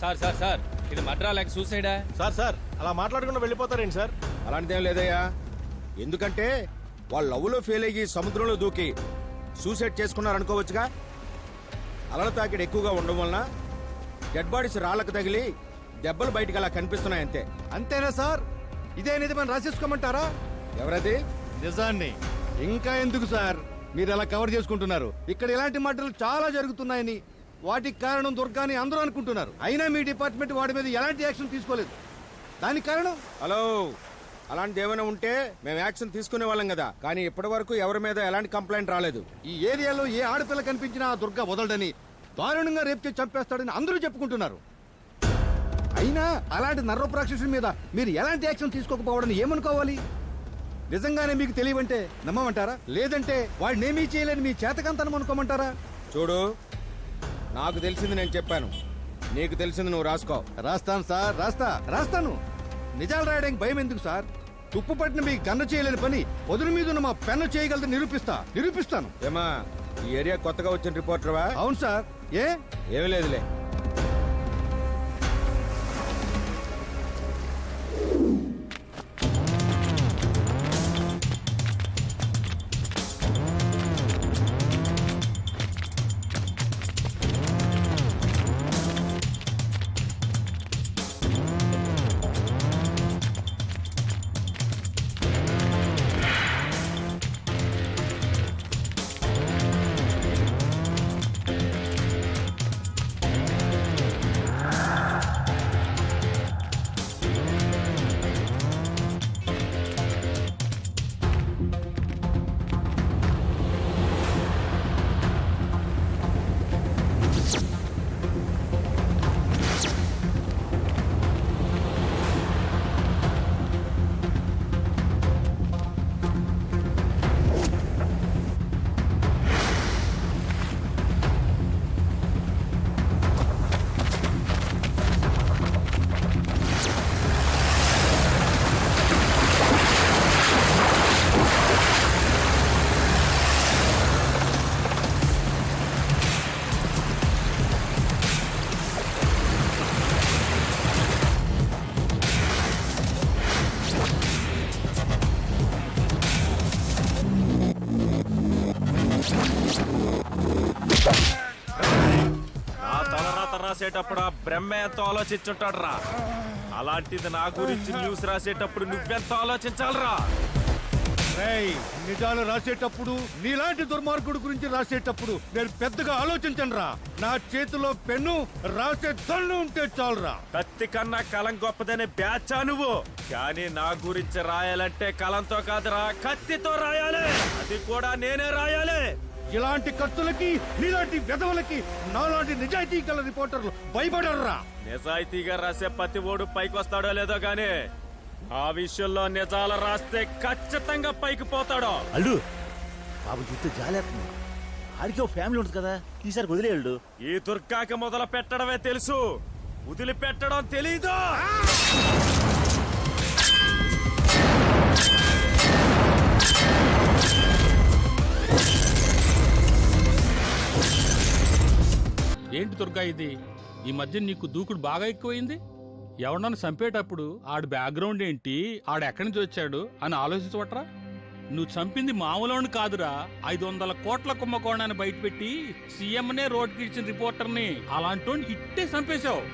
Sir sir sir ఇది మడ్రా లేక సూసైడా? Sir అలా మాట్లాడకుండా వెళ్ళిపోతారేంటి సార్? అలాంటిదేం లేదయ్యా. ఎందుకంటే వాళ్ళు లవ్లో ఫెయిల్ అయ్యి సముద్రంలో దూకి సూసైడ్ చేసుకున్నారనుకోవచ్చుగా. అలల తాకిడి ఎక్కువగా ఉండడం వలన డెడ్ బాడీస్ రాళ్లకు తగిలి దెబ్బలు బయటకు అలా కనిపిస్తున్నాయి అంతే. అంతేనా సార్? ఇదే నిజమని రాసేసుకోమంటారా? ఎవరది? నిజాన్ని. ఇంకా ఎందుకు సార్ మీరు అలా కవర్ చేసుకుంటున్నారు? ఇక్కడ ఇలాంటి మర్డర్లు చాలా జరుగుతున్నాయని, వాటికి కారణం దుర్గాని అందరూ అనుకుంటున్నారు. అయినా మీ డిపార్ట్మెంట్ వాడి మీద ఎలాంటి యాక్షన్ తీసుకోలేదు. దానికి కారణం? హలో, అలాంటిది ఏమైనా ఉంటే మేము యాక్షన్ తీసుకునే వాళ్ళం కదా. కానీ ఇప్పటి వరకు ఎవరి మీద ఎలాంటి కంప్లైంట్ రాలేదు. ఈ ఏరియాలో ఏ ఆడపిల్ల కనిపించినా ఆ దుర్గా వదలడని, దారుణంగా రేపు చేసి చంపేస్తాడని అందరూ చెప్పుకుంటున్నారు. అయినా అలాంటి నర్రోప్రాక్షసుల మీద మీరు ఎలాంటి యాక్షన్ తీసుకోకపోవడం ఏమనుకోవాలి? నిజంగానే మీకు తెలియవంటే నమ్మమంటారా? లేదంటే వాడినేమీ చేయలేని మీ చేతకంతనం అనుకోమంటారా? చూడు, నాకు తెలిసింది నేను చెప్పాను, నీకు తెలిసింది నువ్వు రాసుకో. రాస్తాను సార్, రాస్తాను. నిజాలు రాయడానికి భయం ఎందుకు సార్? తుప్పు పట్టిన మీ గన్ను చేయలేని పని పొదురు మీద ఉన్న మా పెన్ను చేయగలదని నిరూపిస్తాను. ఏమా, ఈ ఏరియా కొత్తగా వచ్చిన రిపోర్టర్వా? అవును సార్. ఏమీ లేదులే. రాసేటప్పుడు ఆ బ్రహ్మ ఎంతో ఆలోచించుంటాడు రా. అలాంటిది నా గురించి న్యూస్ రాసేటప్పుడు నువ్వెంత ఆలోచించాలరా? నిజాలు రాసేటప్పుడు, నీలాంటి దుర్మార్గుడు గురించి రాసేటప్పుడు నేను పెద్దగా ఆలోచించను రా. నా చేతిలో పెన్ను, రాసే దళ్ళు ఉంటే చాలురా. కత్తి కన్నా కలం గొప్పదనే బ్యాచా నువ్వు? కానీ నా గురించి రాయాలంటే కలంతో కాదురా, కత్తితో రాయాలి. అది కూడా నేనే రాయాలి. ఇలాంటి కత్తులకి, నీలాంటి వెధవలకి నాలాంటి నిజాయితీ గల రిపోర్టర్లు భయపడర్రా. నిజాయితీగా రాసే ప్రతి ఓడు పైకి వస్తాడో లేదో గానీ ఆ విషయంలో నిజాలు రాస్తే ఖచ్చితంగా పైకి పోతాడో. అల్లు బాబు చూస్తే జాలేస్తుంది. ఆడికి ఒక ఫ్యామిలీ ఉంటుంది కదా, ఈసారి వదిలేడు. ఈ దుర్గాకి మొదలు పెట్టడమే తెలుసు, వదిలిపెట్టడం తెలీదు. ఏంటి దుర్గా ఇది? ఈ మధ్య నీకు దూకుడు బాగా ఎక్కువైంది. ఎవడన్నా చంపేటప్పుడు ఆడి బ్యాక్గ్రౌండ్ ఏంటి, ఆడెక్కడి నుంచి వచ్చాడు అని ఆలోచించవట్రా? నువ్వు చంపింది మామూలు కాదురా, 500 కోట్ల కుంభకోణాన్ని బయటపెట్టి సీఎంనే రోడ్కి ఇచ్చిన రిపోర్టర్ని. అలాంటి ఇట్టే చంపేశావు.